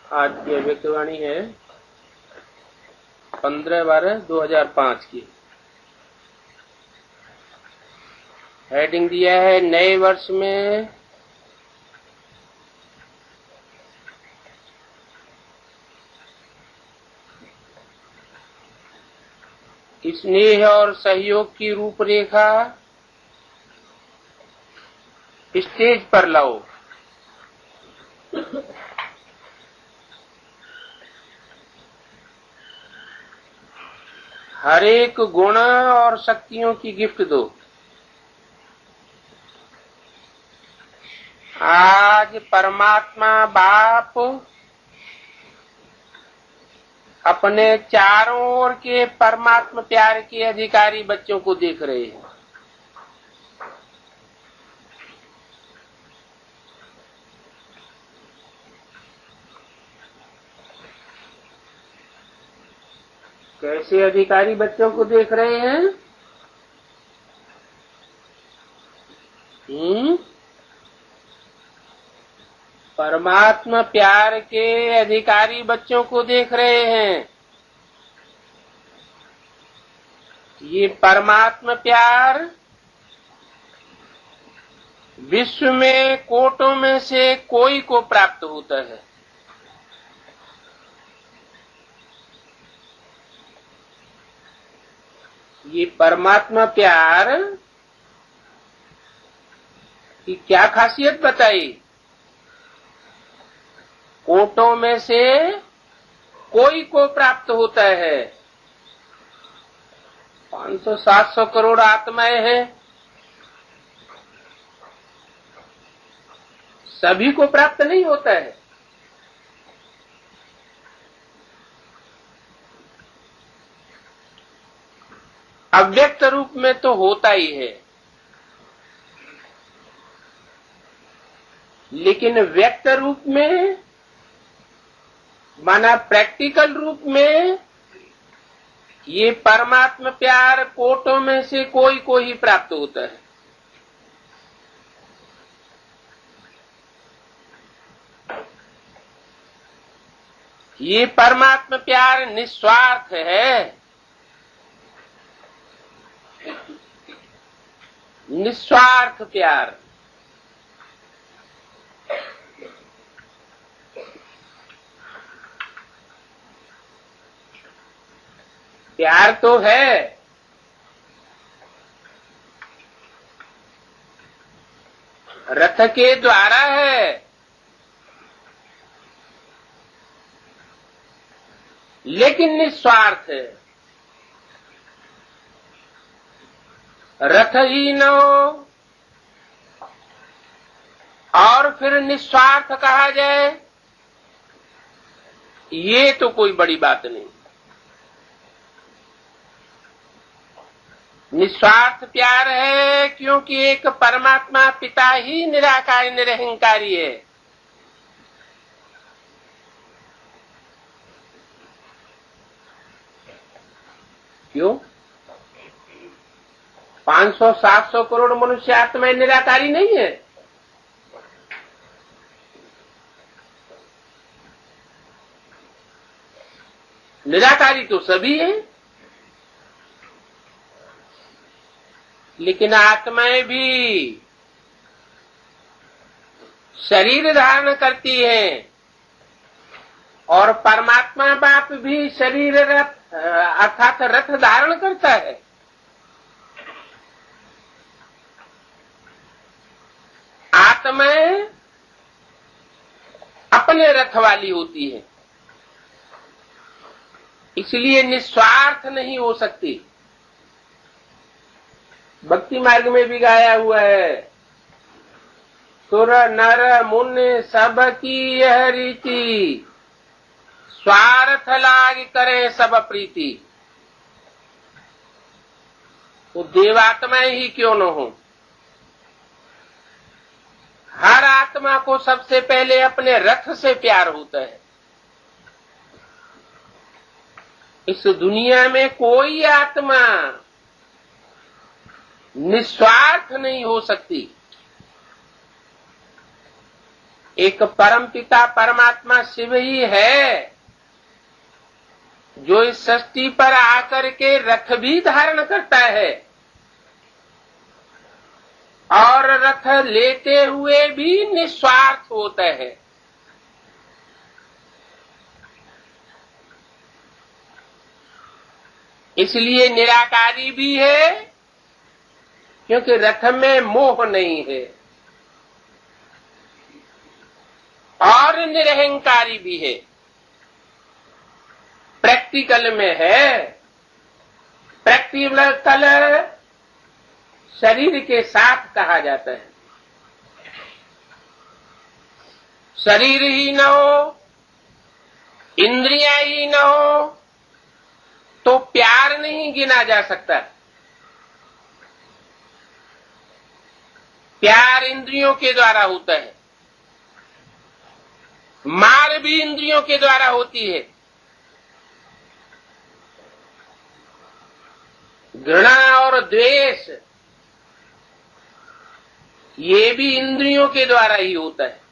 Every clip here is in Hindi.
आज की अभिव्यक्तिवाणी है 15/12/2005 की। हेडिंग दिया है नए वर्ष में स्नेह और सहयोग की रूपरेखा स्टेज पर लाओ। हर एक गुण और शक्तियों की गिफ्ट दो। आज परमात्मा बाप अपने चारों ओर के परमात्मा प्यार के अधिकारी बच्चों को देख रहे हैं। कैसे अधिकारी बच्चों को देख रहे हैं? परमात्मा प्यार के अधिकारी बच्चों को देख रहे हैं। ये परमात्मा प्यार विश्व में कोटों में से कोई को प्राप्त होता है। ये परमात्मा प्यार की क्या खासियत बताई? कोटों में से कोई को प्राप्त होता है। 500-700 करोड़ आत्माएं हैं, सभी को प्राप्त नहीं होता है। अव्यक्त रूप में तो होता ही है, लेकिन व्यक्त रूप में माना प्रैक्टिकल रूप में ये परमात्मा प्यार कोटों में से कोई को ही प्राप्त होता है। ये परमात्मा प्यार निस्वार्थ है, निस्वार्थ प्यार। प्यार तो है, रथ के द्वारा है, लेकिन निस्वार्थ है। रथ ही न हो और फिर निस्वार्थ कहा जाए, ये तो कोई बड़ी बात नहीं। निस्वार्थ प्यार है क्योंकि एक परमात्मा पिता ही निराकार निरहंकारी है। क्यों? 500-700 करोड़ मनुष्य आत्माएं निराकारी नहीं है? निराकारी तो सभी है, लेकिन आत्माएं भी शरीर धारण करती हैं और परमात्मा बाप भी शरीर रथ अर्थात रथ धारण करता है। आत्माएं अपने रथ वाली होती है, इसलिए निस्वार्थ नहीं हो सकती। भक्ति मार्ग में भी गाया हुआ है, सुर नर मुनि सब की यह रीति, स्वार्थ लाग करें सब प्रीति। वो देवात्माएं ही क्यों न हो, हर आत्मा को सबसे पहले अपने रथ से प्यार होता है। इस दुनिया में कोई आत्मा निस्वार्थ नहीं हो सकती। एक परम पिता परमात्मा शिव ही है जो इस सृष्टि पर आकर के रथ भी धारण करता है और रथ लेते हुए भी निस्वार्थ होता है। इसलिए निराकारी भी है क्योंकि रथ में मोह नहीं है, और निरहंकारी भी है। प्रैक्टिकल में है, प्रैक्टिकल शरीर के साथ कहा जाता है। शरीर ही न हो, इंद्रियां ही न हो तो प्यार नहीं गिना जा सकता। प्यार इंद्रियों के द्वारा होता है, मार भी इंद्रियों के द्वारा होती है, घृणा और द्वेष ये भी इंद्रियों के द्वारा ही होता है।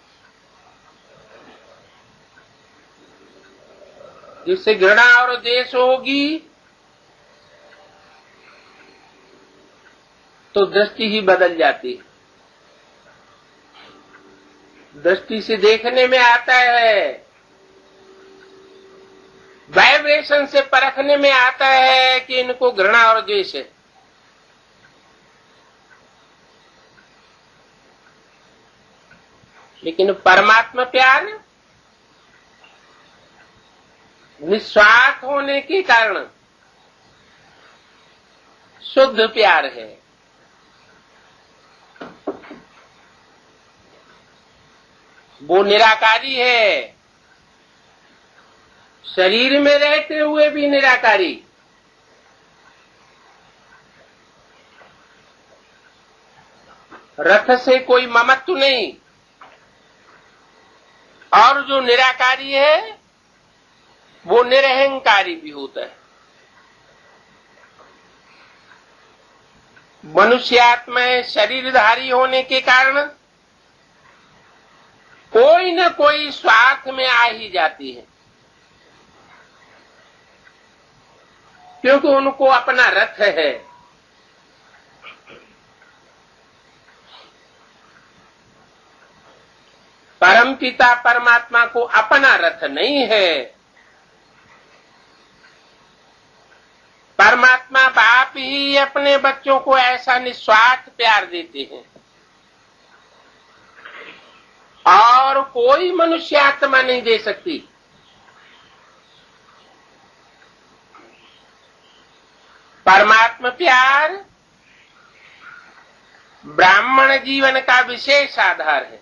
जिससे घृणा और द्वेष होगी तो दृष्टि ही बदल जाती है। दृष्टि से देखने में आता है, वाइब्रेशन से परखने में आता है कि इनको घृणा और द्वेष है। लेकिन परमात्मा प्यार निस्वार्थ होने के कारण शुद्ध प्यार है। वो निराकारी है, शरीर में रहते हुए भी निराकारी। रथ से कोई ममत्व नहीं, और जो निराकारी है वो निरहंकारी भी होता है। मनुष्यात्मा शरीरधारी होने के कारण कोई न कोई स्वार्थ में आ ही जाती है, क्योंकि उनको अपना रथ है। परमपिता परमात्मा को अपना रथ नहीं है। परमात्मा बाप ही अपने बच्चों को ऐसा निस्वार्थ प्यार देते हैं, और कोई मनुष्य आत्मा नहीं दे सकती। परमात्मा प्यार ब्राह्मण जीवन का विशेष आधार है।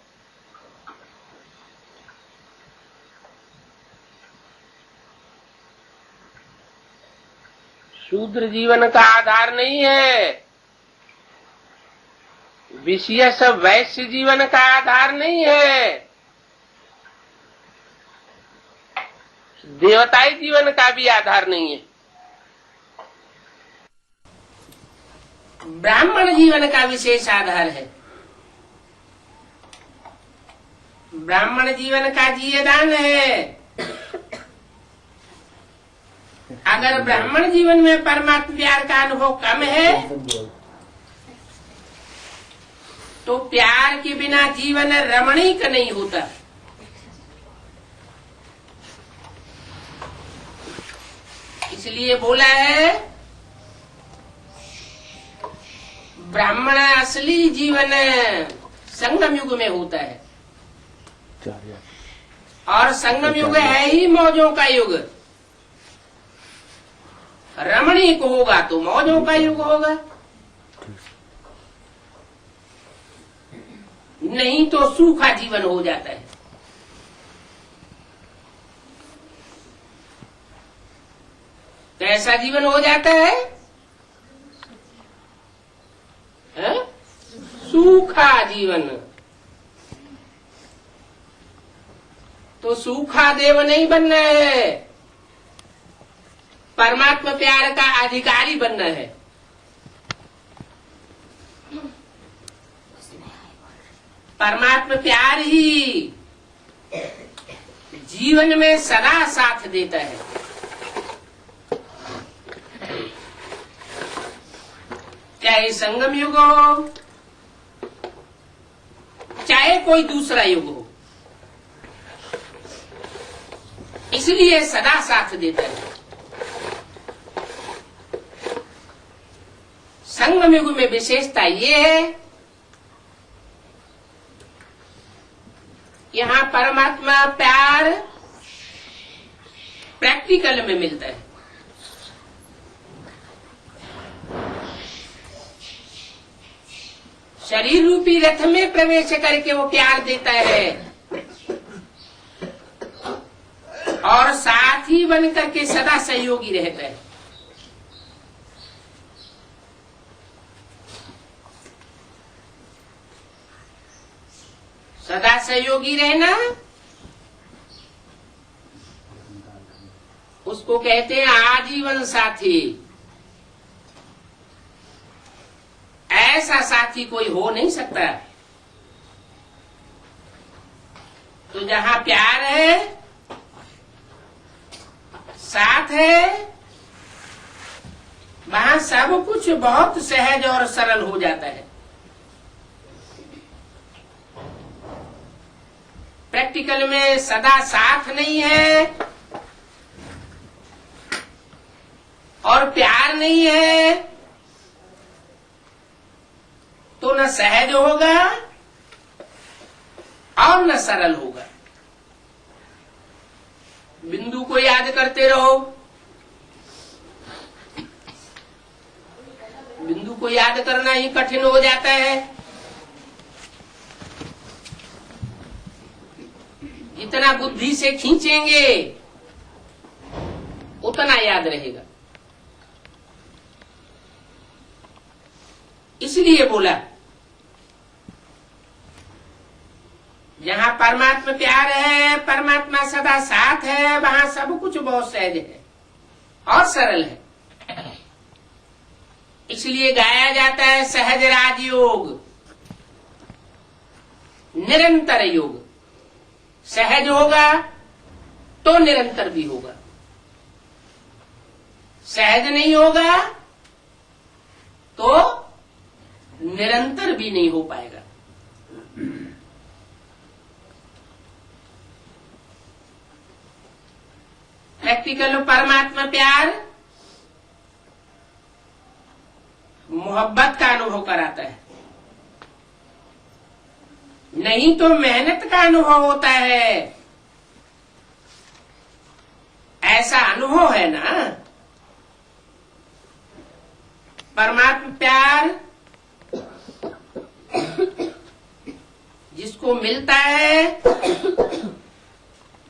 शूद्र जीवन का आधार नहीं है, विशेष वैश्य जीवन का आधार नहीं है, देवताई जीवन का भी आधार नहीं है। ब्राह्मण जीवन का विशेष आधार है। ब्राह्मण जीवन का जीवदान है। अगर ब्राह्मण जीवन में परमात्मा प्यार का अनुभव कम है तो प्यार के बिना जीवन रमणीक नहीं होता। इसलिए बोला है ब्राह्मण असली जीवन संगम युग में होता है, और संगम युग है ही मौजों का युग। रमणीक होगा तो मौजों का युग होगा, नहीं तो सूखा जीवन हो जाता है। कैसा जीवन हो जाता है? सूखा जीवन। तो सूखा देव नहीं बनना है, परमात्मा प्यार का अधिकारी बनना है। परमात्मा प्यार ही जीवन में सदा साथ देता है। चाहे संगम युग हो, चाहे कोई दूसरा युग हो, इसलिए सदा साथ देता है। संगम युग में विशेषता ये है, यहां परमात्मा प्यार प्रैक्टिकल में मिलता है। शरीर रूपी रथ में प्रवेश करके वो प्यार देता है और साथी बन करके सदा सहयोगी रहता है। सदा सहयोगी रहना उसको कहते हैं आजीवन साथी। ऐसा साथी कोई हो नहीं सकता। तो जहां प्यार है, साथ है, वहां सब कुछ बहुत सहज और सरल हो जाता है। प्रैक्टिकल में सदा साथ नहीं है और प्यार नहीं है तो न सहज होगा और न सरल होगा। बिंदु को याद करते रहो। बिंदु को याद करना ही कठिन हो जाता है। जितना बुद्धि से खींचेंगे उतना याद रहेगा। इसलिए बोला जहां परमात्मा प्यार है, परमात्मा सदा साथ है, वहां सब कुछ बहुत सहज है और सरल है। इसलिए गाया जाता है सहज राजयोग, निरंतर योग। सहज होगा तो निरंतर भी होगा, सहज नहीं होगा तो निरंतर भी नहीं हो पाएगा। प्रैक्टिकल परमात्मा प्यार मोहब्बत का अनुभव कराता है, नहीं तो मेहनत का अनुभव होता है। ऐसा अनुभव है ना। परमात्मा प्यार जिसको मिलता है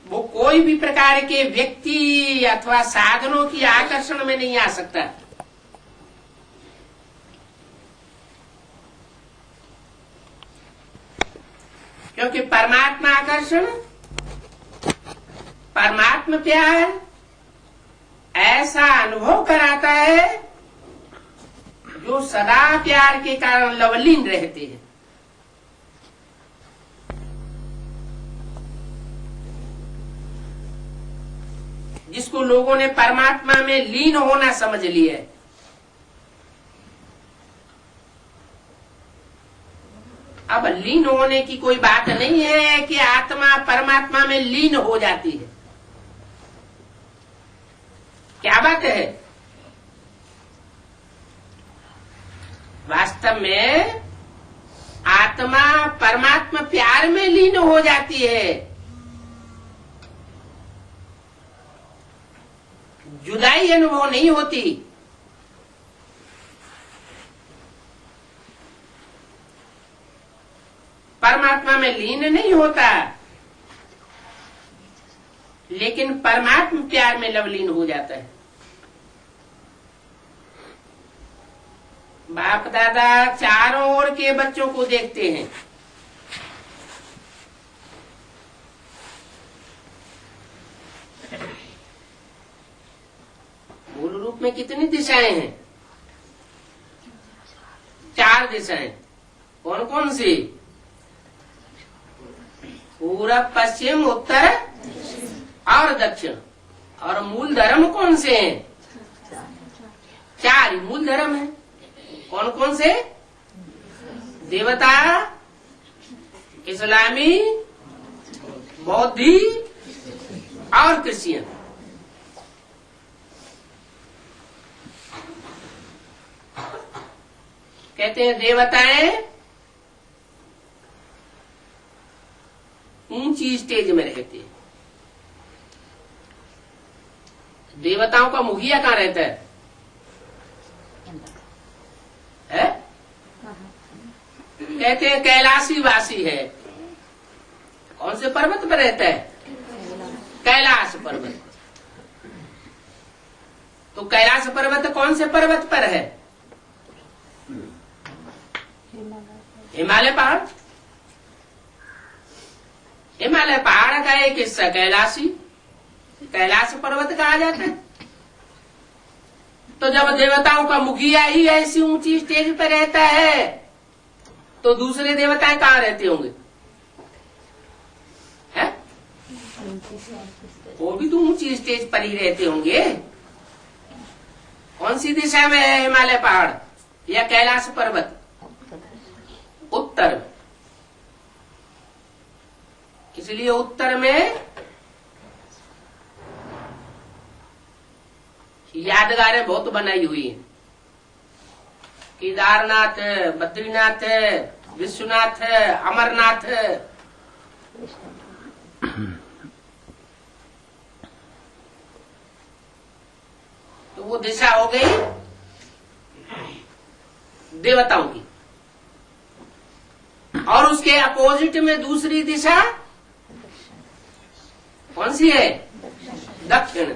वो कोई भी प्रकार के व्यक्ति अथवा साधनों की आकर्षण में नहीं आ सकता। क्योंकि परमात्मा आकर्षण, परमात्मा प्यार ऐसा अनुभव कराता है जो सदा प्यार के कारण लवलीन रहते हैं। जिसको लोगों ने परमात्मा में लीन होना समझ लिया है। अब लीन होने की कोई बात नहीं है कि आत्मा परमात्मा में लीन हो जाती है। क्या बात है? वास्तव में आत्मा परमात्मा प्यार में लीन हो जाती है। जुदाई अनुभव नहीं होती। परमात्मा में लीन नहीं होता, लेकिन परमात्मा प्यार में लवलीन हो जाता है। बाप दादा चारों ओर के बच्चों को देखते हैं। मूल रूप में कितनी दिशाएं हैं? 4 दिशाएं। कौन कौन सी? पूरब, पश्चिम, उत्तर और दक्षिण। और मूल धर्म कौन से हैं? 4 मूल धर्म है। कौन कौन से? देवता, इस्लामी, बौद्धी और क्रिश्चियन। कहते हैं देवताएं ऊंची स्टेज में रहते हैं। देवताओं का मुखिया कहाँ रहता है? कहते हैं कैलाशी वासी है। कौन से पर्वत पर रहता है? कैलाश पर्वत। तो कैलाश पर्वत कौन से पर्वत पर है? हिमालय पहाड़। हिमालय पहाड़ का एक हिस्सा कैलाशी, कैलाश पर्वत कहा जाता है। तो जब देवताओं का मुखिया ही ऐसी ऊंची स्टेज पर रहता है, तो दूसरे देवता कहाँ रहते होंगे? है? वो भी तो ऊंची स्टेज पर ही रहते होंगे। कौन सी दिशा में है हिमालय पहाड़ या कैलाश पर्वत? उत्तर। इसलिए उत्तर में यादगारें बहुत बनाई हुई हैं। केदारनाथ, बद्रीनाथ, विश्वनाथ, अमरनाथ। तो वो दिशा हो गई देवताओं की। और उसके अपोजिट में दूसरी दिशा कौन सी है? दक्षिण।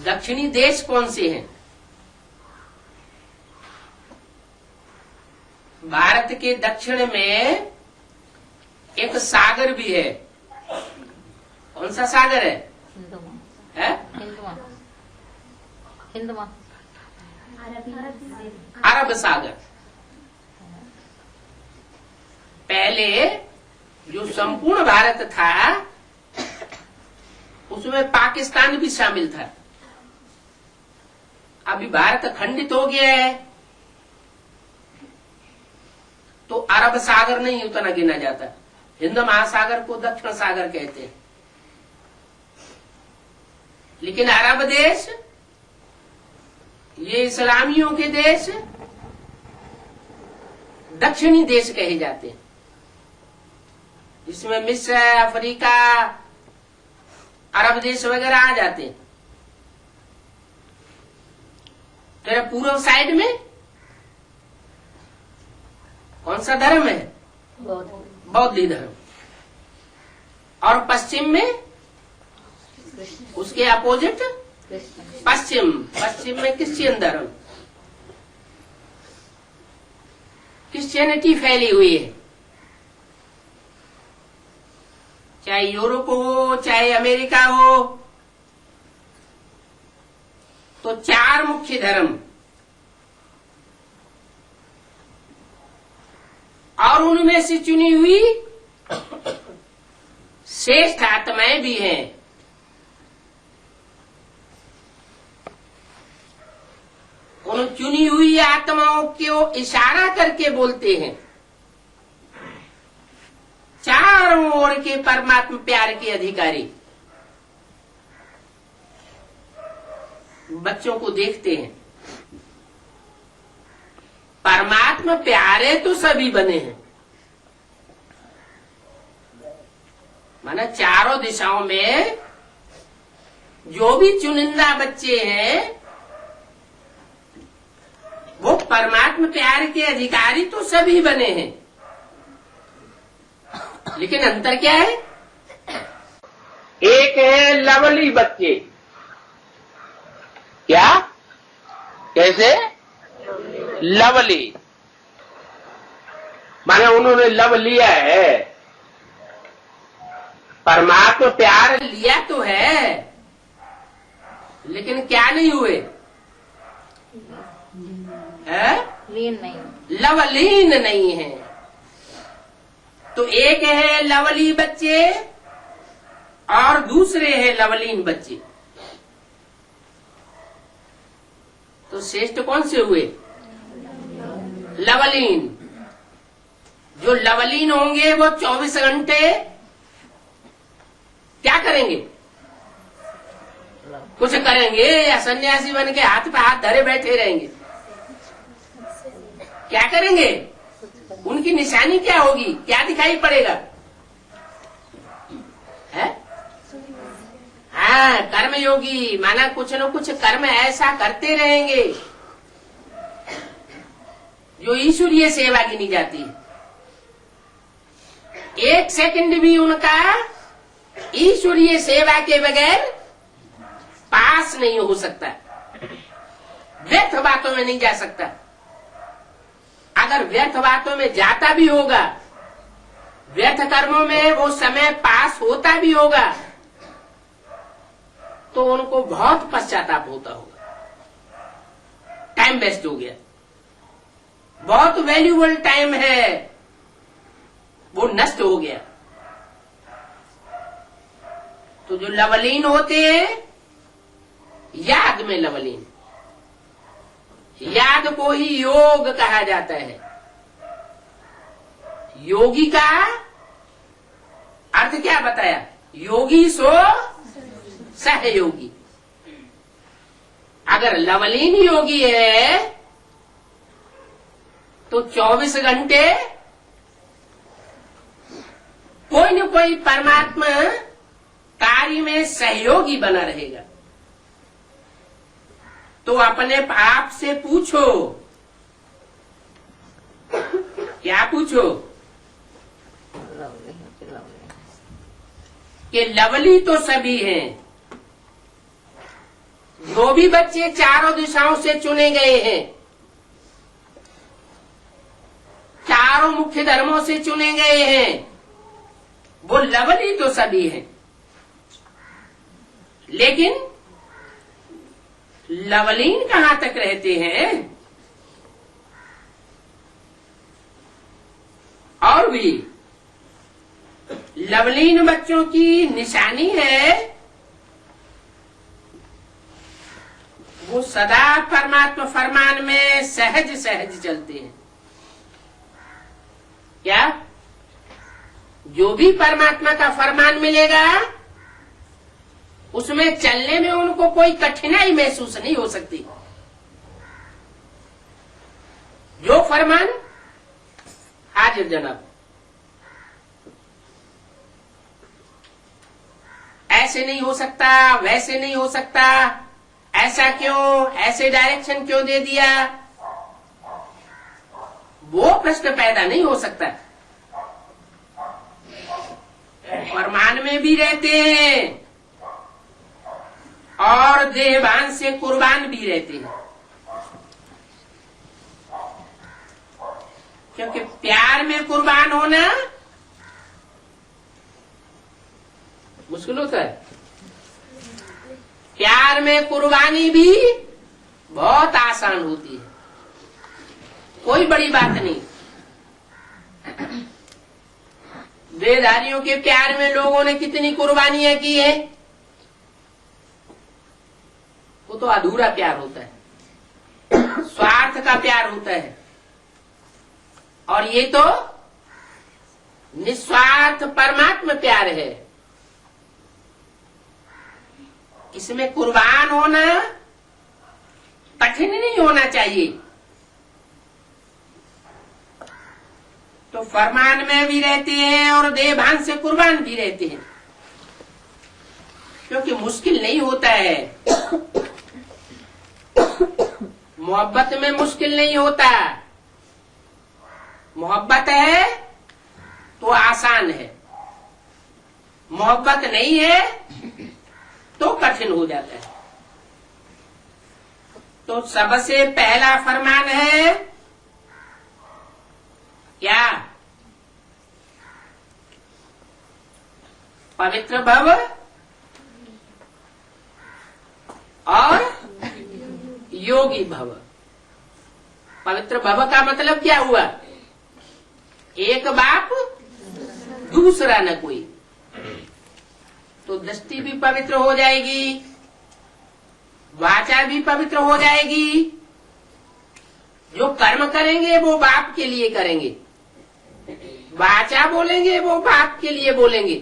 दक्षिणी देश कौन से हैं? भारत के दक्षिण में एक सागर भी है। कौन सा सागर है? हिंद अरब सागर। पहले जो संपूर्ण भारत था उसमें पाकिस्तान भी शामिल था। अभी भारत खंडित हो गया है तो अरब सागर नहीं उतना गिना जाता। हिंद महासागर को दक्षिण सागर कहते हैं। लेकिन अरब देश, ये इस्लामियों के देश दक्षिणी देश कहे जाते हैं, जिसमें मिस्र, अफ्रीका, अरब देश वगैरह आ जाते हैं। तेरा पूर्व साइड में कौन सा धर्म है? बौद्ध धर्म। और पश्चिम में उसके अपोजिट पश्चिम में क्रिश्चियन धर्म। क्रिश्चियनिटी फैली हुई है। चाहे यूरोप हो, चाहे अमेरिका हो, तो 4 मुख्य धर्म और उनमें से चुनी हुई श्रेष्ठ आत्माएं भी हैं। उन चुनी हुई आत्माओं को इशारा करके बोलते हैं। चारों ओर के परमात्मा प्यार के अधिकारी बच्चों को देखते हैं। परमात्मा प्यारे तो सभी बने हैं, माना चारों दिशाओं में जो भी चुनिंदा बच्चे हैं वो परमात्मा प्यार के अधिकारी तो सभी बने हैं। लेकिन अंतर क्या है? एक है लवली बच्चे। क्या? कैसे? लवली माने उन्होंने लव लिया है। परमात्मा प्यार लिया तो है, लेकिन क्या नहीं हुए? लीन नहीं, लवलीन नहीं है। तो एक है लवली बच्चे और दूसरे है लवलीन बच्चे। तो श्रेष्ठ कौन से हुए? लवलीन। जो लवलीन होंगे वो 24 घंटे क्या करेंगे? कुछ करेंगे या सन्यासी बन के हाथ पे हाथ धरे बैठे रहेंगे? क्या करेंगे? उनकी निशानी क्या होगी? क्या दिखाई पड़ेगा? है? हाँ, कर्मयोगी माना कुछ न कुछ कर्म ऐसा करते रहेंगे जो ईश्वरीय सेवा गिनी जाती है। एक सेकंड भी उनका ईश्वरीय सेवा के बगैर पास नहीं हो सकता, व्यर्थ बातों में नहीं जा सकता। अगर व्यर्थ बातों में जाता भी होगा, व्यर्थ कर्मों में वो समय पास होता भी होगा, तो उनको बहुत पश्चाताप होता होगा। टाइम वेस्ट हो गया, बहुत वैल्यूबल टाइम है वो नष्ट हो गया। तो जो लवलीन होते हैं, याद में लवलीन, याद को ही योग कहा जाता है। योगी का अर्थ क्या बताया? योगी सो सहयोगी। अगर लवलीन योगी है तो 24 घंटे कोई न कोई परमात्मा कार्य में सहयोगी बना रहेगा। तो अपने आप से पूछो, क्या पूछो? कि लवली तो सभी हैं, जो भी बच्चे चारों दिशाओं से चुने गए हैं, चारों मुख्य धर्मों से चुने गए हैं, वो लवली तो सभी हैं। लेकिन लवलीन कहां तक रहते हैं? और भी लवलीन बच्चों की निशानी है वो सदा परमात्मा फरमान में सहज सहज चलते हैं। क्या? जो भी परमात्मा का फरमान मिलेगा उसमें चलने में उनको कोई कठिनाई महसूस नहीं हो सकती। जो फरमान हाजिर जनाब, ऐसे नहीं हो सकता, वैसे नहीं हो सकता, ऐसा क्यों, ऐसे डायरेक्शन क्यों दे दिया, वो प्रश्न पैदा नहीं हो सकता। फरमान में भी रहते हैं और देहभान से कुर्बान भी रहते हैं, क्योंकि प्यार में कुर्बान होना मुश्किल होता है। प्यार में कुर्बानी भी बहुत आसान होती है, कोई बड़ी बात नहीं। देहधारियों के प्यार में लोगों ने कितनी कुर्बानियां की है, वो तो अधूरा प्यार होता है, स्वार्थ का प्यार होता है। और ये तो निस्वार्थ परमात्मा प्यार है। इसमें कुर्बान होना कठिन नहीं होना चाहिए। तो फरमान में भी रहते हैं और देहभान से कुर्बान भी रहते हैं, क्योंकि मुश्किल नहीं होता है। मोहब्बत में मुश्किल नहीं होता, मोहब्बत है तो आसान है, मोहब्बत नहीं है तो कठिन हो जाता है। तो सबसे पहला फरमान है क्या? पवित्र भव और योगी भव। पवित्र भव का मतलब क्या हुआ? एक बाप दूसरा न कोई। तो दृष्टि भी पवित्र हो जाएगी, वाचा भी पवित्र हो जाएगी। जो कर्म करेंगे वो बाप के लिए करेंगे, वाचा बोलेंगे वो बाप के लिए बोलेंगे।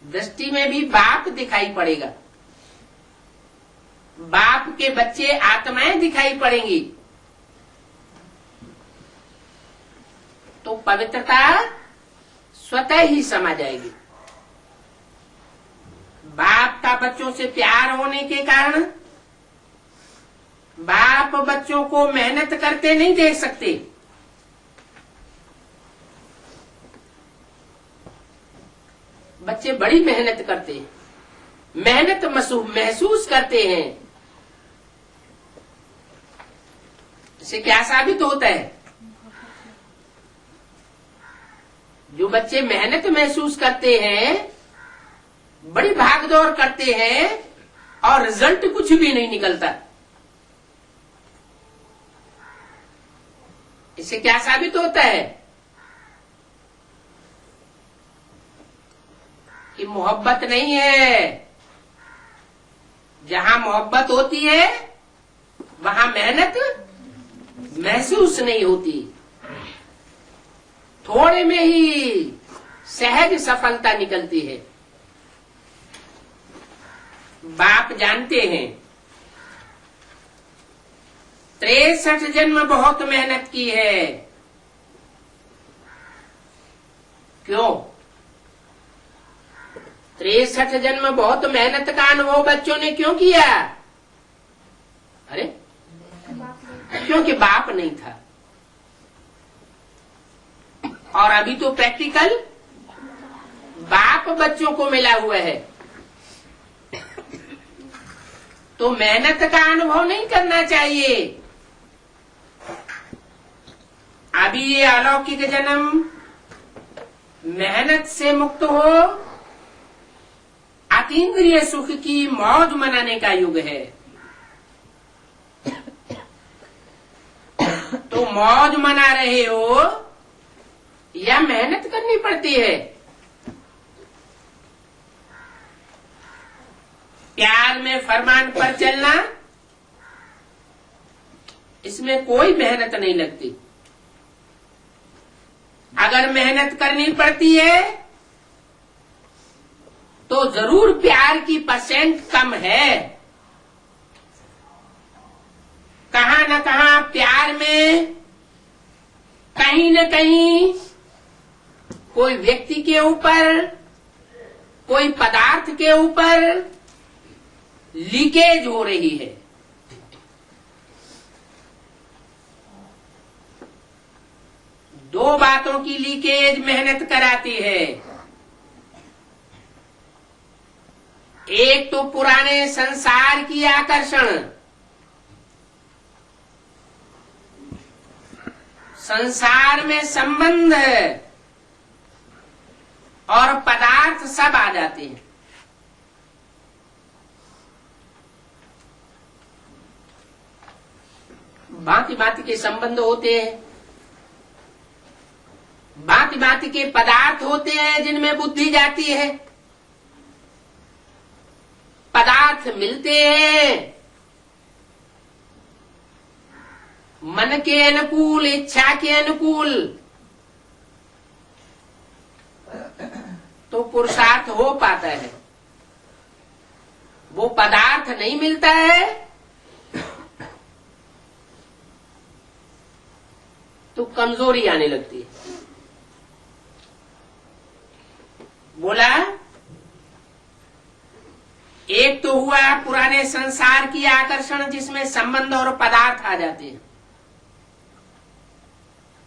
दृष्टि में भी बाप दिखाई पड़ेगा, बाप के बच्चे आत्माएं दिखाई पड़ेंगी। तो पवित्रता स्वतः ही समा जाएगी। बाप का बच्चों से प्यार होने के कारण बाप बच्चों को मेहनत करते नहीं देख सकते। बच्चे बड़ी मेहनत करते हैं, मेहनत महसूस करते हैं। इससे क्या साबित होता है? जो बच्चे मेहनत महसूस करते हैं, बड़ी भागदौड़ करते हैं और रिजल्ट कुछ भी नहीं निकलता। इससे क्या साबित होता है? कि मोहब्बत नहीं है। जहां मोहब्बत होती है वहां मेहनत महसूस नहीं होती, थोड़े में ही सहज सफलता निकलती है। बाप जानते हैं 63 जन्म बहुत मेहनत की है। क्यों? 63 जन्म बहुत मेहनत का अनुभव बच्चों ने क्यों किया? अरे क्योंकि बाप नहीं था। और अभी तो प्रैक्टिकल बाप बच्चों को मिला हुआ है। तो मेहनत का अनुभव नहीं करना चाहिए। अभी ये अलौकिक जन्म मेहनत से मुक्त हो, अतीन्द्रिय सुख की मौज मनाने का युग है। तो मौज मना रहे हो या मेहनत करनी पड़ती है? प्यार में फरमान पर चलना, इसमें कोई मेहनत नहीं लगती। अगर मेहनत करनी पड़ती है तो जरूर प्यार की परसेंट कम है। कहां न कहां प्यार में कहीं न कहीं कोई व्यक्ति के ऊपर, कोई पदार्थ के ऊपर लीकेज हो रही है। दो बातों की लीकेज मेहनत कराती है। एक तो पुराने संसार की आकर्षण, संसार में संबंध और पदार्थ सब आ जाते हैं। भांति भांति के संबंध होते हैं, भांति भांति के पदार्थ होते हैं जिनमें बुद्धि जाती है। पदार्थ मिलते हैं मन के अनुकूल, इच्छा के अनुकूल, तो पुरुषार्थ हो पाता है। वो पदार्थ नहीं मिलता है तो कमजोरी आने लगती है। बोला एक तो हुआ पुराने संसार की आकर्षण जिसमें संबंध और पदार्थ आ जाते हैं,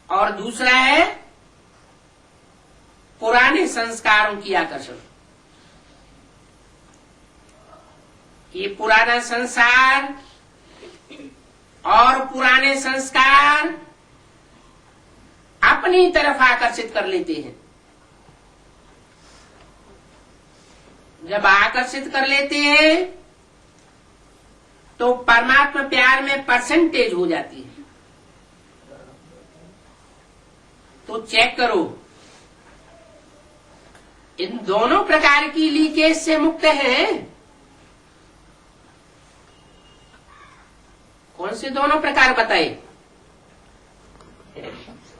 और दूसरा है पुराने संस्कारों की आकर्षण। ये पुराना संसार और पुराने संस्कार अपनी तरफ आकर्षित कर लेते हैं। जब आकर्षित कर लेते हैं तो परमात्मा प्यार में परसेंटेज हो जाती है। तो चेक करो इन दोनों प्रकार की लीकेज से मुक्त हैं। कौन से दोनों प्रकार बताए?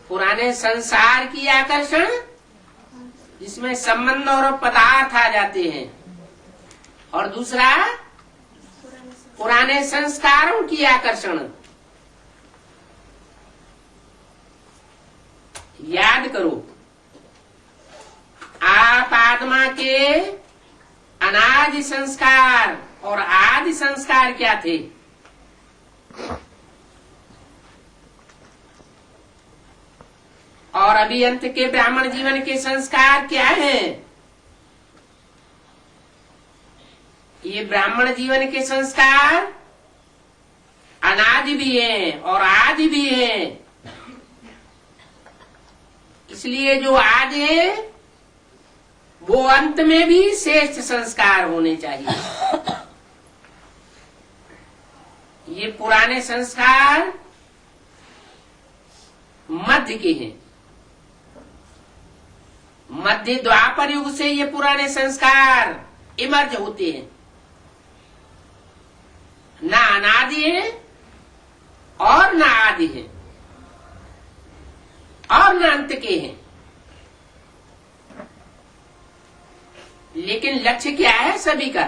पुराने संसार की आकर्षण, जिसमें संबंध और पदार्थ आ जाते हैं, और दूसरा पुराने संस्कारों की आकर्षण। याद करो, आप आत्मा के अनादि संस्कार और आदि संस्कार क्या थे? और अभी अंत के ब्राह्मण जीवन के संस्कार क्या हैं? ये ब्राह्मण जीवन के संस्कार अनादि भी हैं और आदि भी हैं। इसलिए जो आज है वो अंत में भी श्रेष्ठ संस्कार होने चाहिए। ये पुराने संस्कार मध्य के हैं। मध्य द्वापर युग से ये पुराने संस्कार इमर्ज होते हैं। ना अनादि है और ना आदि है और ना अंत के हैं। लेकिन लक्ष्य क्या है सभी का?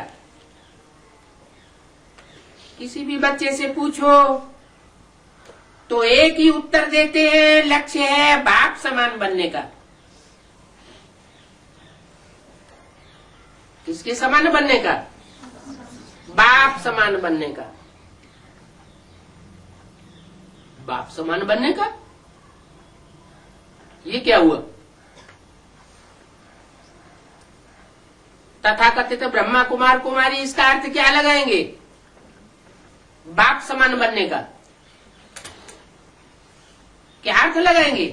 किसी भी बच्चे से पूछो तो एक ही उत्तर देते हैं, लक्ष्य है बाप समान बनने का। किसके समान बनने का? बाप समान बनने का। बाप समान बनने का ये क्या हुआ? तथाकथित ब्रह्मा कुमार कुमारी, इसका अर्थ क्या लगाएंगे? बाप समान बनने का क्या अर्थ लगाएंगे?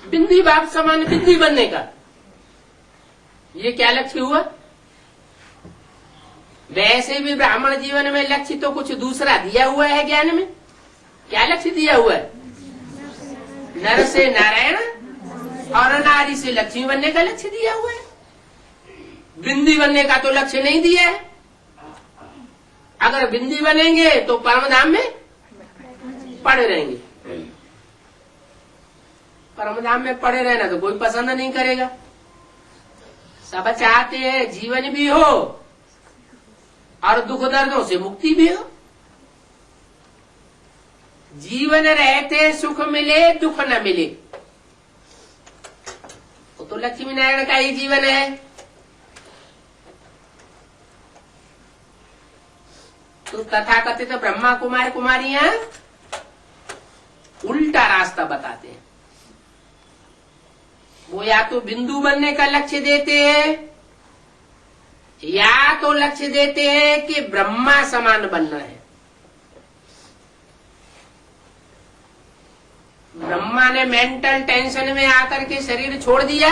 बिंदी बाप समान बिंदी बनने का। ये क्या लक्ष्य हुआ? वैसे भी ब्राह्मण जीवन में लक्ष्य तो कुछ दूसरा दिया हुआ है। ज्ञान में क्या लक्ष्य दिया हुआ है? नर से नारायण और नारी से लक्ष्मी बनने का लक्ष्य दिया हुआ है। बिंदी बनने का तो लक्ष्य नहीं दिया है। अगर बिंदी बनेंगे तो परमधाम में पड़े रहेंगे। परमधाम में पड़े रहना तो कोई पसंद नहीं करेगा। सब चाहते हैं जीवन भी हो और दुख दर्दों से मुक्ति भी हो। जीवन रहते सुख मिले दुख न मिले, वो तो लक्ष्मी नारायण का ही जीवन है। तो तथाकथित ब्रह्मा कुमार कुमारियां उल्टा रास्ता बताते हैं। वो या तो बिंदु बनने का लक्ष्य देते हैं या तो लक्ष्य देते हैं कि ब्रह्मा समान बनना है। ब्रह्मा ने मेंटल टेंशन में आकर के शरीर छोड़ दिया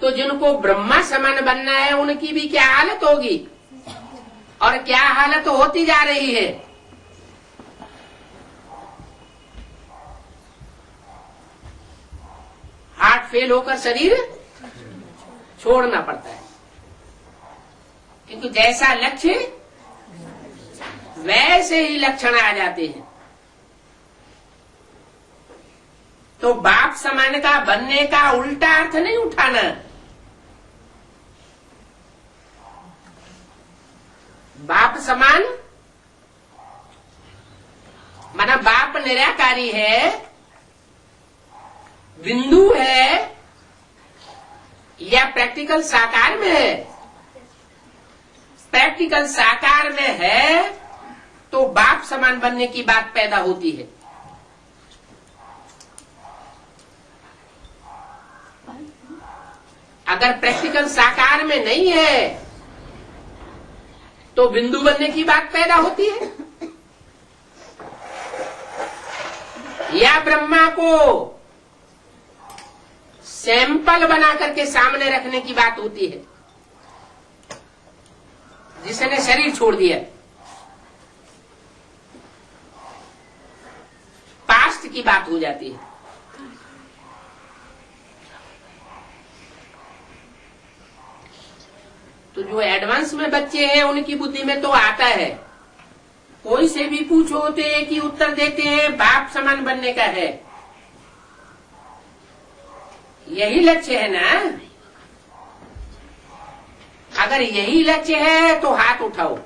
तो जिनको ब्रह्मा समान बनना है उनकी भी क्या हालत होगी और क्या हालत होती जा रही है। हार्ट फेल होकर शरीर छोड़ना पड़ता है, क्योंकि जैसा लक्ष्य वैसे ही लक्षण आ जाते हैं। तो बाप समान का बनने का उल्टा अर्थ नहीं उठाना। बाप समान माना बाप निराकारी है, बिंदु है या प्रैक्टिकल साकार में है। प्रैक्टिकल साकार में है तो बाप समान बनने की बात पैदा होती है। अगर प्रैक्टिकल साकार में नहीं है तो बिंदु बनने की बात पैदा होती है। या ब्रह्मा को सैंपल बना करके सामने रखने की बात होती है, जिसने शरीर छोड़ दिया। पास्ट की बात हो जाती है। तो जो एडवांस में बच्चे हैं उनकी बुद्धि में तो आता है, कोई से भी पूछो तो एक ही उत्तर देते हैं, बाप समान बनने का है। यही लक्ष्य है ना? अगर यही लक्ष्य है तो हाथ उठाओ।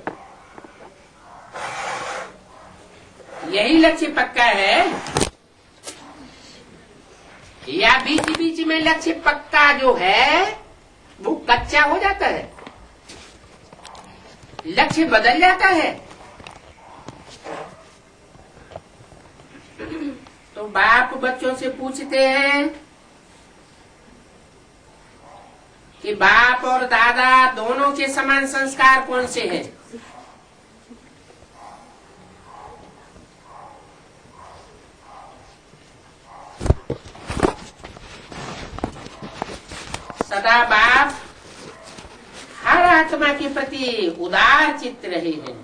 यही लक्ष्य पक्का है या बीच बीच में लक्ष्य पक्का जो है वो कच्चा हो जाता है, लक्ष्य बदल जाता है? तो बाप बच्चों से पूछते हैं कि बाप और दादा दोनों के समान संस्कार कौन से हैं? सदा बाप हर आत्मा के प्रति उदार चित्त रहे हैं,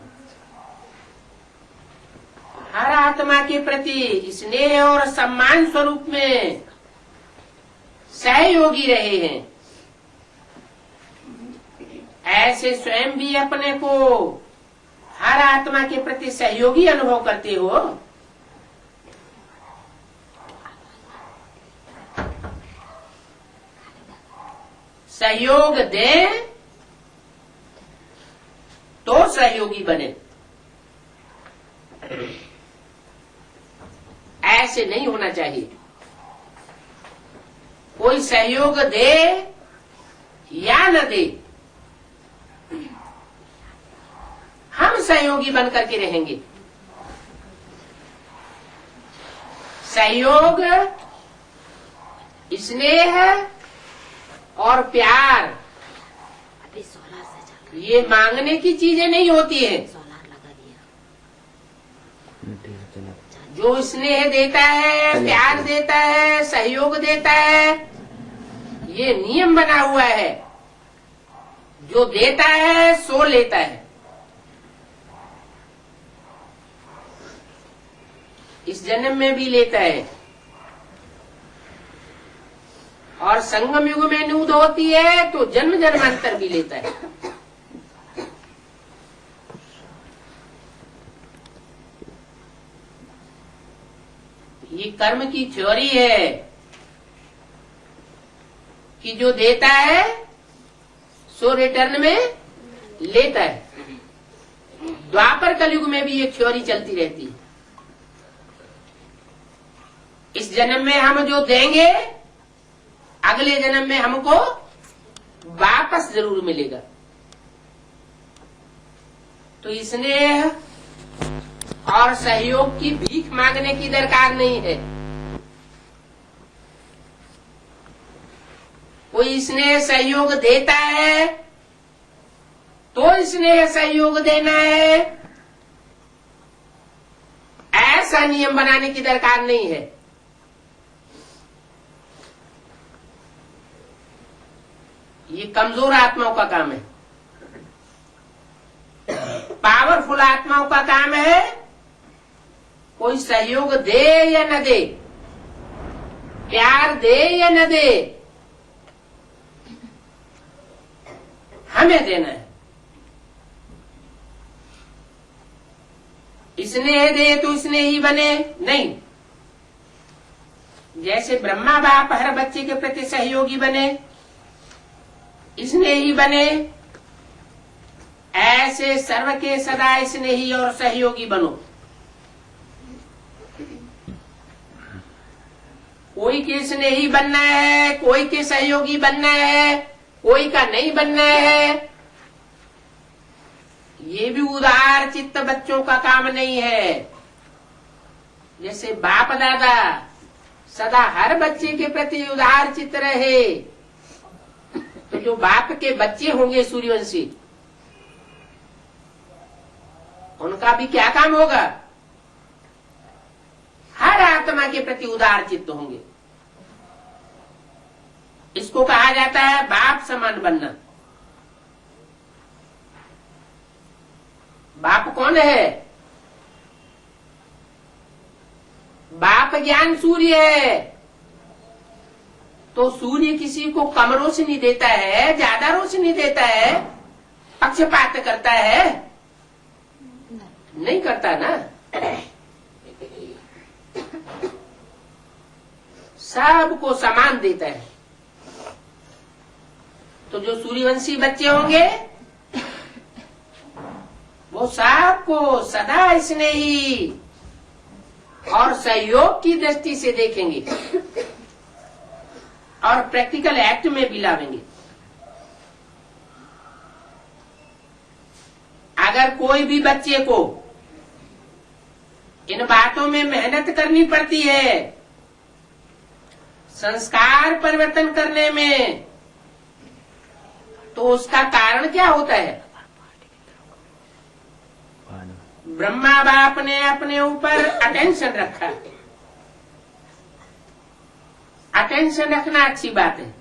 हर आत्मा के प्रति स्नेह और सम्मान स्वरूप में सहयोगी रहे हैं। ऐसे स्वयं भी अपने को हर आत्मा के प्रति सहयोगी अनुभव करते हो। सहयोग दे तो सहयोगी बने, ऐसे नहीं होना चाहिए। कोई सहयोग दे या न दे, हम सहयोगी बन करके रहेंगे। सहयोग, स्नेह और प्यार ये मांगने की चीजें नहीं होती है। जो स्नेह देता है, प्यार देता है, सहयोग देता है, ये नियम बना हुआ है। जो देता है सो लेता है। इस जन्म में भी लेता है और संगम युग में नूद होती है तो जन्म जन्मांतर भी लेता है। ये कर्म की थ्योरी है कि जो देता है सो रिटर्न में लेता है। द्वापर कलयुग में भी ये थ्योरी चलती रहती है। इस जन्म में हम जो देंगे अगले जन्म में हमको वापस जरूर मिलेगा। तो स्नेह और सहयोग की भीख मांगने की दरकार नहीं है। कोई स्नेह सहयोग देता है तो स्नेह सहयोग देना है, ऐसा नियम बनाने की दरकार नहीं है। ये कमजोर आत्माओं का काम है। पावरफुल आत्माओं का काम है कोई सहयोग दे या न दे, प्यार दे या न दे, हमें देना है। स्नेह दे तो स्नेह ही बने नहीं। जैसे ब्रह्मा बाप हर बच्चे के प्रति सहयोगी बने, स्नेही बने, ऐसे सर्व के सदा स्नेही और सहयोगी बनो। कोई के स्नेही बनना है, कोई के सहयोगी बनना है, कोई का नहीं बनना है, ये भी उदार चित्त बच्चों का काम नहीं है। जैसे बाप दादा सदा हर बच्चे के प्रति उदार चित्त रहे, तो जो बाप के बच्चे होंगे सूर्यवंशी, उनका भी क्या काम होगा? हर आत्मा के प्रति उदार चित्त होंगे। इसको कहा जाता है बाप समान बनना। बाप कौन है? बाप ज्ञान सूर्य है। तो सूर्य किसी को कम रोशनी देता है, ज्यादा रोशनी देता है, पक्षपात करता है? नहीं करता ना। सबको समान देता है। तो जो सूर्यवंशी बच्चे होंगे वो सबको सदा स्नेही और सहयोग की दृष्टि से देखेंगे और प्रैक्टिकल एक्ट में भी लावेंगे। अगर कोई भी बच्चे को इन बातों में मेहनत करनी पड़ती है, संस्कार परिवर्तन करने में, तो उसका कारण क्या होता है? ब्रह्मा बाप ने अपने ऊपर अटेंशन रखा। अटेंशन रखना अच्छी बात है,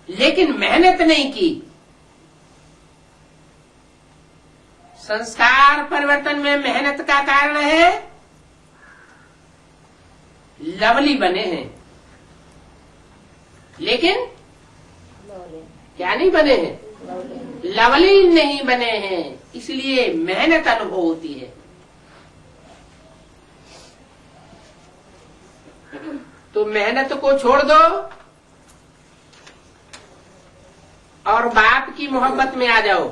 लेकिन मेहनत नहीं की। संस्कार परिवर्तन में मेहनत का कारण है लवली बने हैं, लेकिन क्या नहीं बने हैं? लवली नहीं बने हैं, इसलिए मेहनत अनुभव होती है। तो मेहनत को छोड़ दो और बाप की मोहब्बत में आ जाओ।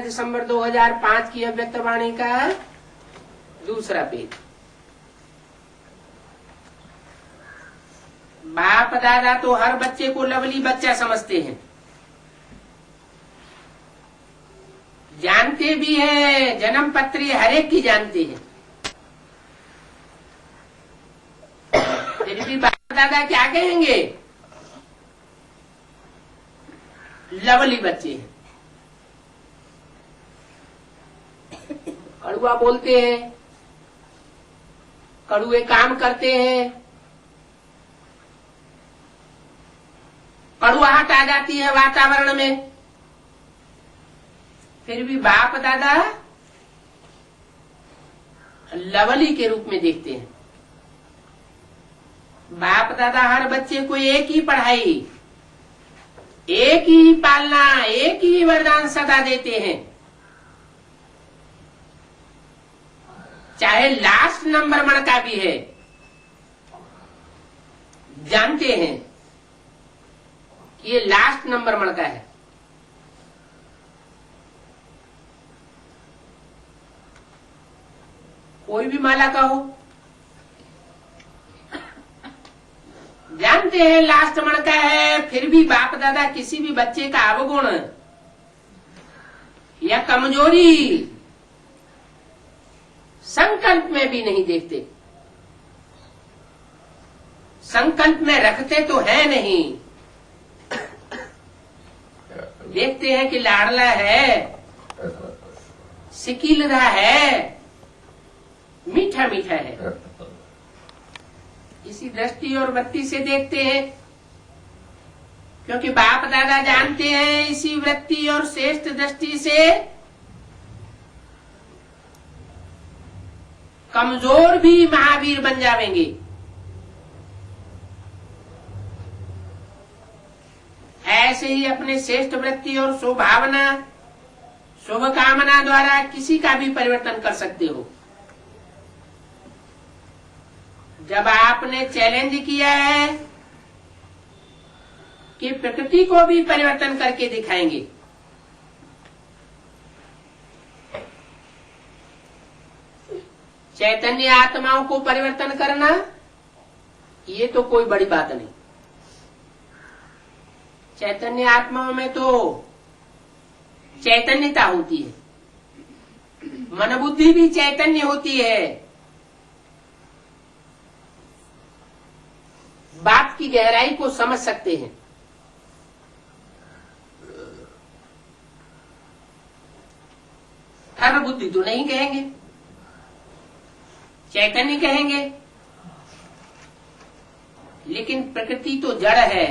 दिसंबर 2005 की अव्यक्तवाणी का दूसरा पेज। बाप दादा तो हर बच्चे को लवली बच्चा समझते हैं, जानते भी हैं, जन्म पत्री हर एक की जानते हैं। फिर भी बाप दादा क्या कहेंगे? लवली बच्चे हैं। कड़ुआ बोलते हैं, कड़ुए काम करते हैं, कड़ुआहट आ जाती है वातावरण में, फिर भी बाप दादा लवली के रूप में देखते हैं। बाप दादा हर बच्चे को एक ही पढ़ाई, एक ही पालना, एक ही वरदान सदा देते हैं। चाहे लास्ट नंबर मन का भी है, जानते हैं कि ये लास्ट नंबर मन का है। कोई भी माला का हो, जानते हैं लास्ट मन का है, फिर भी बाप दादा किसी भी बच्चे का अवगुण या कमजोरी संकल्प में भी नहीं देखते। संकल्प में रखते तो है नहीं, देखते हैं कि लाडला है, सिकीलरा है, मीठा मीठा है, इसी दृष्टि और वृत्ति से देखते हैं। क्योंकि बाप दादा जानते हैं इसी वृत्ति और श्रेष्ठ दृष्टि से कमजोर भी महावीर बन जाएंगे। ऐसे ही अपने श्रेष्ठ वृत्ति और स्वभावना, शुभ कामना द्वारा किसी का भी परिवर्तन कर सकते हो। जब आपने चैलेंज किया है कि प्रकृति को भी परिवर्तन करके दिखाएंगे, चैतन्य आत्माओं को परिवर्तन करना, ये तो कोई बड़ी बात नहीं। चैतन्य आत्माओं में तो चैतन्यता होती है, मन बुद्धि भी चैतन्य होती है। बात की गहराई को समझ सकते हैं। धर्म बुद्धि तो नहीं कहेंगे, चैतन्य कहेंगे। लेकिन प्रकृति तो जड़ है,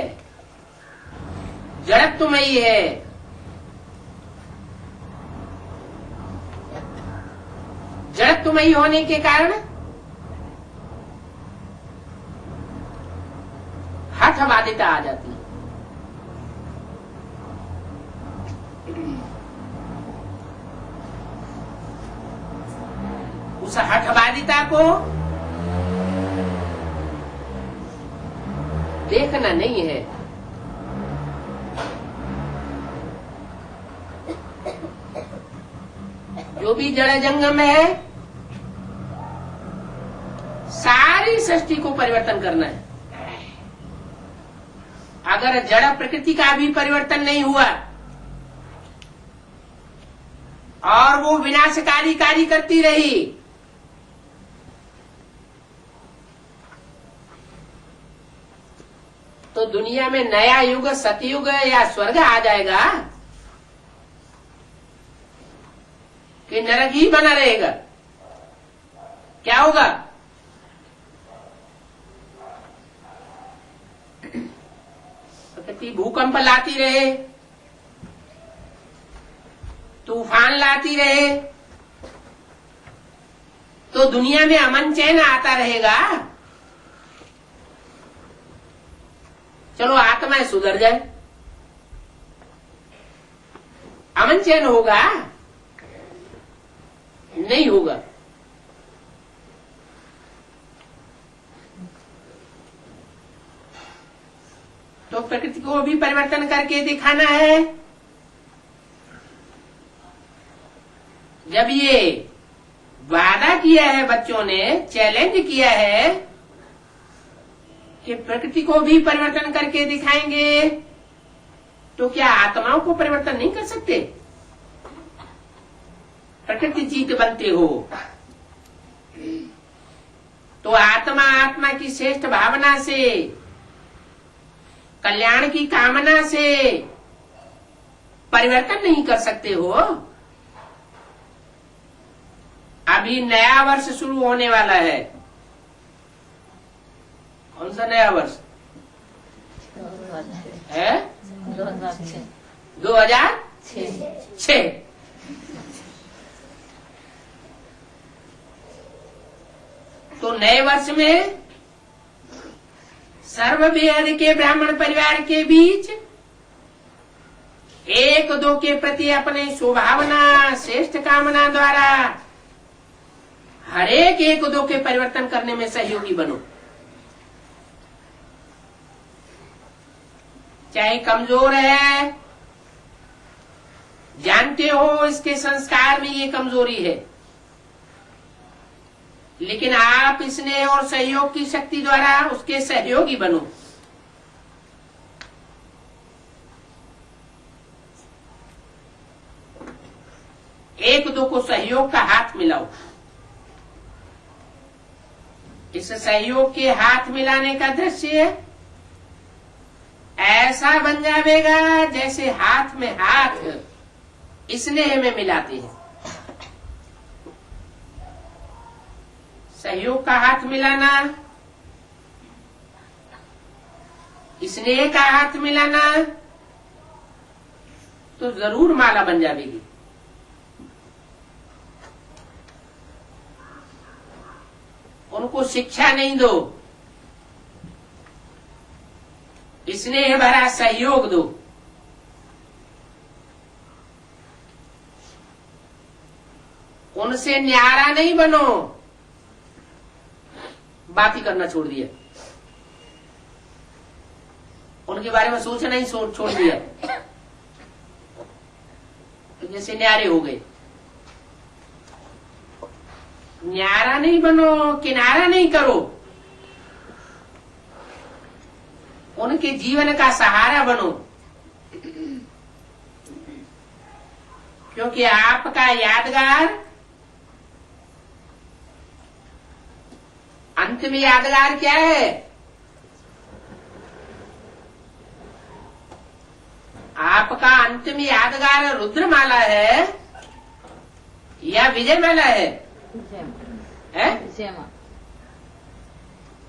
जड़त्वमयी है। जड़त्वमयी होने के कारण हठवादिता आ जाती है। उस हठवादिता को देखना नहीं है। जो भी जड़ जंगम है, सारी सृष्टि को परिवर्तन करना है। अगर जड़ प्रकृति का भी परिवर्तन नहीं हुआ और वो विनाशकारी कार्य करती रही, तो दुनिया में नया युग, सतयुग या स्वर्ग आ जाएगा कि नरक ही बना रहेगा? क्या होगा? प्रकृति भूकंप लाती रहे, तूफान लाती रहे, तो दुनिया में अमन चैन आता रहेगा? चलो आत्माएं सुधर जाए, अमन चैन होगा? नहीं होगा। तो प्रकृति को भी परिवर्तन करके दिखाना है। जब ये वादा किया है, बच्चों ने चैलेंज किया है कि प्रकृति को भी परिवर्तन करके दिखाएंगे, तो क्या आत्माओं को परिवर्तन नहीं कर सकते? प्रकृति जीत बनते हो तो आत्मा आत्मा की श्रेष्ठ भावना से, कल्याण की कामना से परिवर्तन नहीं कर सकते हो? अभी नया वर्ष शुरू होने वाला है। कौन सा नया वर्ष है? 2006। तो नए वर्ष में सर्ववेद के ब्राह्मण परिवार के बीच एक दो के प्रति अपने स्वभावना, श्रेष्ठ कामना द्वारा हरेक एक दो के परिवर्तन करने में सहयोगी बनो। चाहे कमजोर है, जानते हो इसके संस्कार में ये कमजोरी है, लेकिन आप स्नेह और सहयोग की शक्ति द्वारा उसके सहयोगी बनो। एक दो को सहयोग का हाथ मिलाओ। इस सहयोग के हाथ मिलाने का दृश्य ऐसा बन जाएगा जैसे हाथ में हाथ स्नेह में मिलाते हैं। सहयोग का हाथ मिलाना, स्नेह का हाथ मिलाना, तो जरूर माला बन जाएगी। उनको शिक्षा नहीं दो, स्नेह भरा सहयोग दो। उनसे न्यारा नहीं बनो, बात ही करना छोड़ दिया, उनके बारे में सोचना ही छोड़ दिया, तो जैसे न्यारे हो गए। न्यारा नहीं बनो, किनारा नहीं करो, उनके जीवन का सहारा बनो, क्योंकि आपका यादगार अंतिम यादगार क्या है? आपका अंतिम यादगार रुद्रमाला है या विजयमाला है?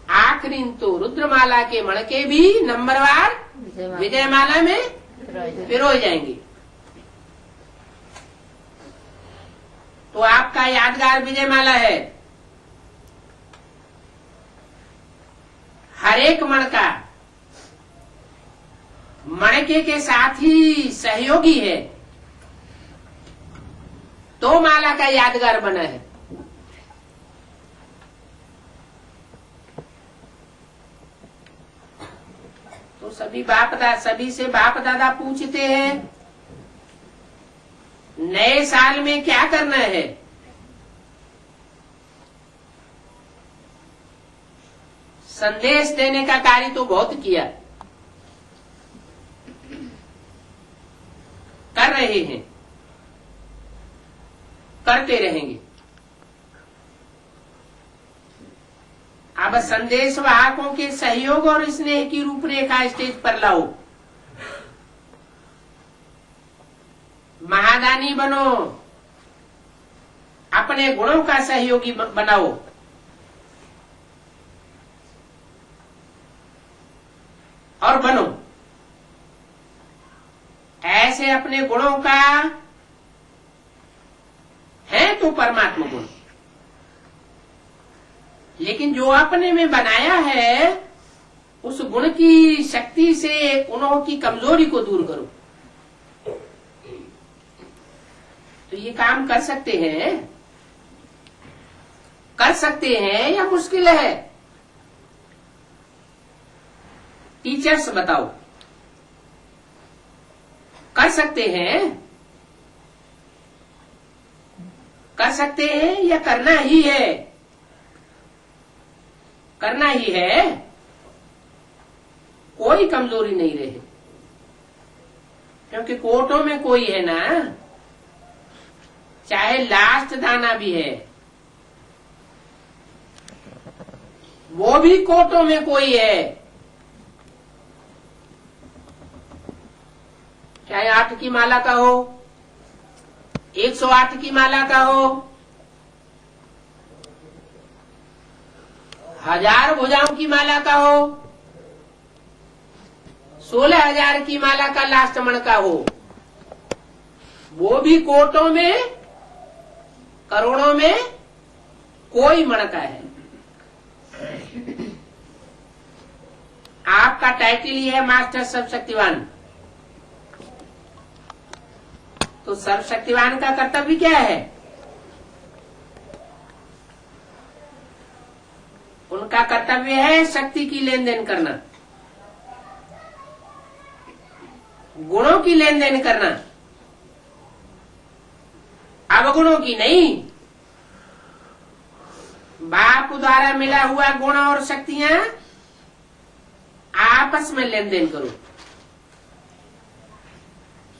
आखिरी तो रुद्रमाला के मणके भी नंबरवार विजयमाला में पिरोए जाएंगे। तो आपका यादगार विजयमाला है। हरेक मणका मणके के साथ ही सहयोगी है, तो माला का यादगार बना है। तो सभी से बाप दादा पूछते हैं, नए साल में क्या करना है? संदेश देने का कार्य तो बहुत किया, कर रहे हैं, करते रहेंगे। अब संदेश वाहकों के सहयोग और स्नेह की रूपरेखा स्टेज पर लाओ। महादानी बनो, अपने गुणों का सहयोगी बनाओ। और बनो ऐसे अपने गुणों का है तो परमात्मा गुण, लेकिन जो अपने में बनाया है उस गुण की शक्ति से गुणों की कमजोरी को दूर करो। तो ये काम कर सकते हैं या मुश्किल है? टीचर्स बताओ, कर सकते हैं या करना ही है? करना ही है, कोई कमजोरी नहीं रहे, क्योंकि कोटों में कोई है ना, चाहे लास्ट दाना भी है वो भी कोटों में कोई है, चाहे 8 की माला का हो, 108 की माला का हो, 1000 भुजाओं की माला का हो, 16,000 की माला का लास्ट मण का हो, वो भी कोटों में करोड़ों में कोई मण का है। आपका टाइटल ये है मास्टर सर्वशक्तिवान। तो सर्वशक्तिवान का कर्तव्य क्या है? उनका कर्तव्य है शक्ति की लेन देन करना, गुणों की लेन देन करना, अवगुणों की नहीं। बाप द्वारा मिला हुआ गुण और शक्तियां आपस में लेन देन करो।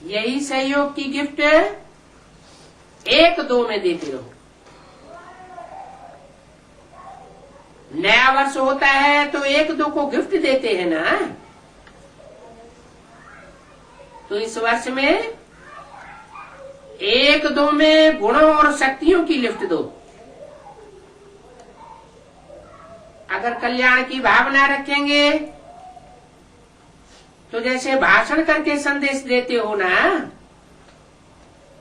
यही सहयोग की गिफ्ट 1-2 में देते रहो। नया वर्ष होता है तो 1-2 को गिफ्ट देते हैं ना, तो इस वर्ष में 1-2 में गुणों और शक्तियों की लिफ्ट दो। अगर कल्याण की भावना रखेंगे तो जैसे भाषण करके संदेश देते हो ना,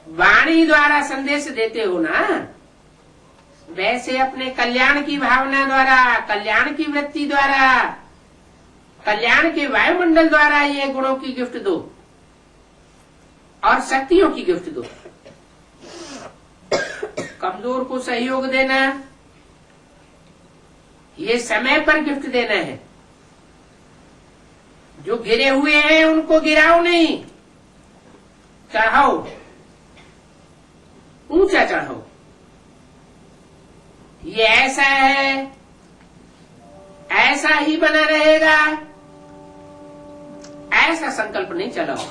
वाणी द्वारा संदेश देते हो ना, वैसे अपने कल्याण की भावना द्वारा, कल्याण की वृत्ति द्वारा, कल्याण के वायुमंडल द्वारा ये गुणों की गिफ्ट दो और शक्तियों की गिफ्ट दो। कमजोर को सहयोग देना, ये समय पर गिफ्ट देना है। जो गिरे हुए हैं उनको गिराओ नहीं, चढ़ाओ, ऊंचा चढ़ाओ। ये ऐसा है, ऐसा ही बना रहेगा, ऐसा संकल्प नहीं चलाओ।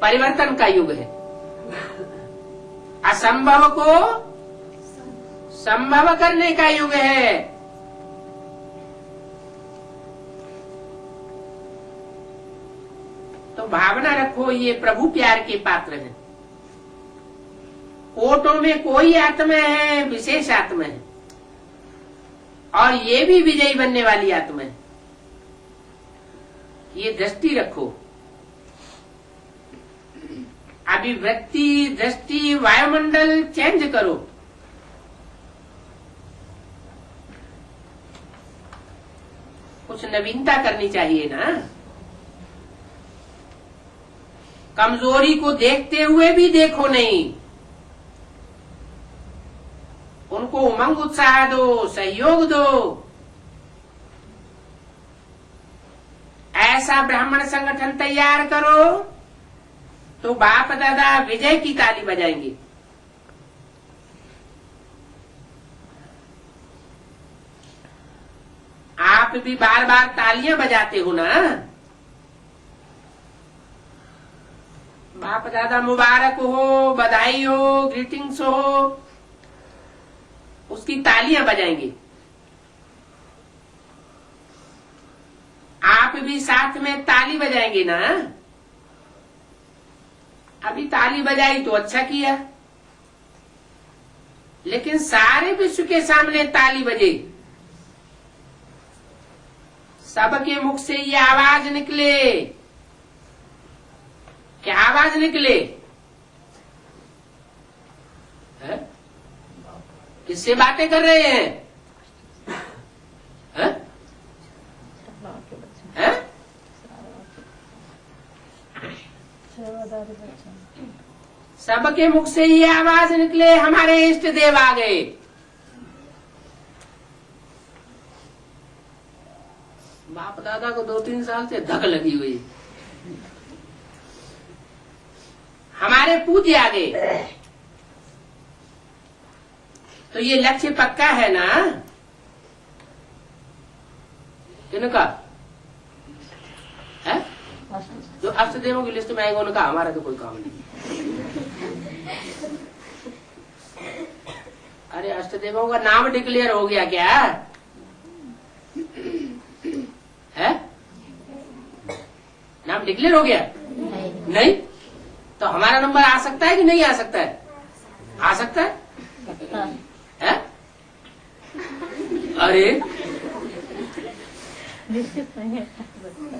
परिवर्तन का युग है। असंभव को संभव करने का युग है। तो भावना रखो, ये प्रभु प्यार के पात्र हैं। कोटों में कोई आत्मा है, विशेष आत्मा है, और ये भी विजयी बनने वाली आत्मा है। ये दृष्टि रखो। अभिव्यक्ति, दृष्टि, वायुमंडल चेंज करो। कुछ नवीनता करनी चाहिए ना। कमजोरी को देखते हुए भी देखो नहीं, उनको उमंग उत्साह दो, सहयोग दो। ऐसा ब्राह्मण संगठन तैयार करो तो बाप दादा विजय की ताली बजाएंगे। आप भी बार बार तालियां बजाते हो ना, बाप दादा मुबारक हो, बधाई हो, ग्रीटिंग्स हो, उसकी तालियां बजाएंगे। आप भी साथ में ताली बजाएंगे ना। अभी ताली बजाई तो अच्छा किया, लेकिन सारे विश्व के सामने ताली बजे, सबके मुख से ये आवाज निकले। क्या आवाज निकले? है? किससे बातें कर रहे हैं? है? है? सबके मुख से ये आवाज निकले, हमारे इष्ट देव आ गए। बाप दादा को 2-3 साल से धक लगी हुई, हमारे पूज्य आ गए। तो ये लक्ष्य पक्का है ना? किनका है? जो अष्टदेवों की लिस्ट में आएगा उनका, हमारा तो कोई काम नहीं। अरे अष्टदेवों का नाम डिक्लेयर हो गया क्या है? नाम डिक्लेयर हो गया? नहीं। तो हमारा नंबर आ सकता है कि नहीं आ सकता है? आ सकता है? अरे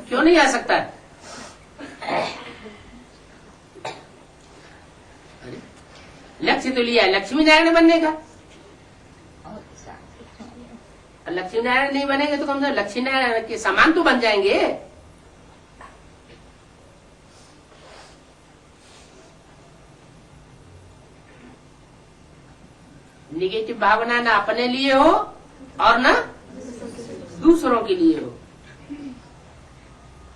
क्यों नहीं आ सकता है? लक्ष्य तो लिया है लक्ष्मी नारायण बनने का। लक्ष्मी नारायण नहीं बनेंगे तो कम से कम लक्ष्मी नारायण के समान तो बन जाएंगे। निगेटिव भावना ना अपने लिए हो और ना दूसरों के लिए हो।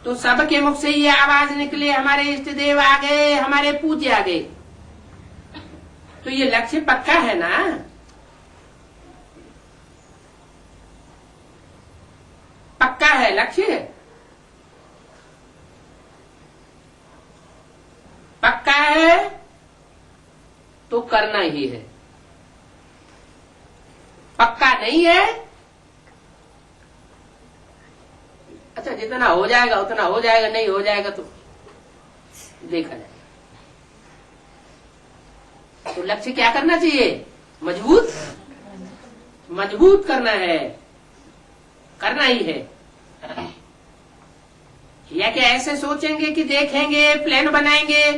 तो सबके मुख से ये आवाज निकले, हमारे इष्ट देव आ गए, हमारे पूज्य आ गए। तो ये लक्ष्य पक्का है ना? पक्का है लक्ष्य? पक्का है तो करना ही है। पक्का नहीं है, अच्छा जितना हो जाएगा उतना हो जाएगा, नहीं हो जाएगा तो देखा जाएगा। तो लक्ष्य क्या करना चाहिए? मजबूत मजबूत करना है, करना ही है। या क्या ऐसे सोचेंगे कि देखेंगे, प्लान बनाएंगे?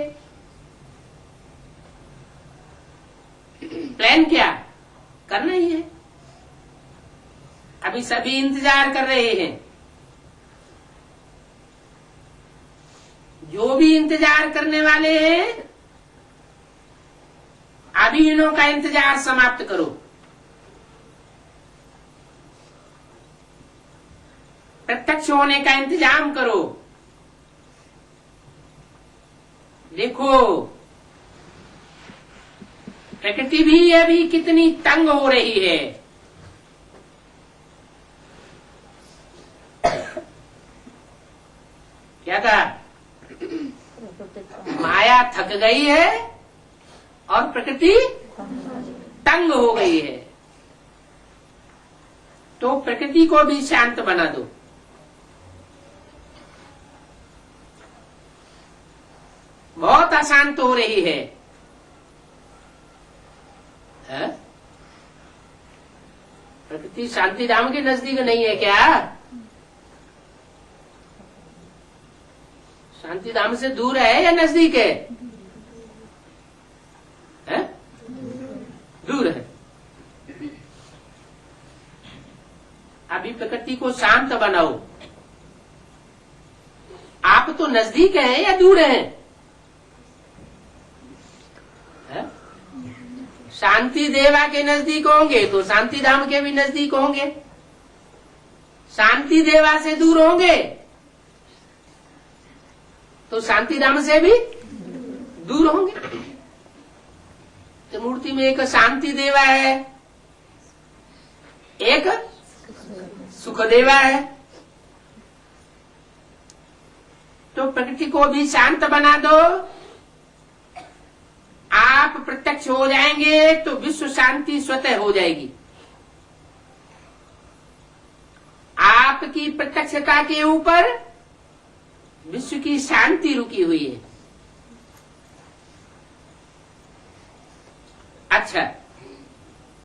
प्लान क्या, करना ही है। अभी सभी इंतजार कर रहे हैं। जो भी इंतजार करने वाले हैं, अभी इन्हों का इंतजार समाप्त करो। प्रत्यक्ष होने का इंतजाम करो। देखो प्रकृति भी अभी कितनी तंग हो रही है। क्या था? माया थक गई है और प्रकृति तंग हो गई है। तो प्रकृति को भी शांत बना दो। बहुत अशांत हो रही है, प्रकृति शांति धाम के नजदीक नहीं है क्या? शांति धाम से दूर है या नजदीक है? दूर है। अभी प्रकृति को शांत बनाओ। आप तो नजदीक हैं या दूर हैं? शांति देवा के नजदीक होंगे तो शांति धाम के भी नजदीक होंगे, शांति देवा से दूर होंगे तो शांति धाम से भी दूर होंगे। तो मूर्ति में एक शांति देवा है, एक सुख देवा है। तो प्रकृति को भी शांत बना दो, आप प्रत्यक्ष हो जाएंगे तो विश्व शांति स्वतः हो जाएगी। आपकी प्रत्यक्षता के ऊपर विश्व की शांति रुकी हुई है। अच्छा,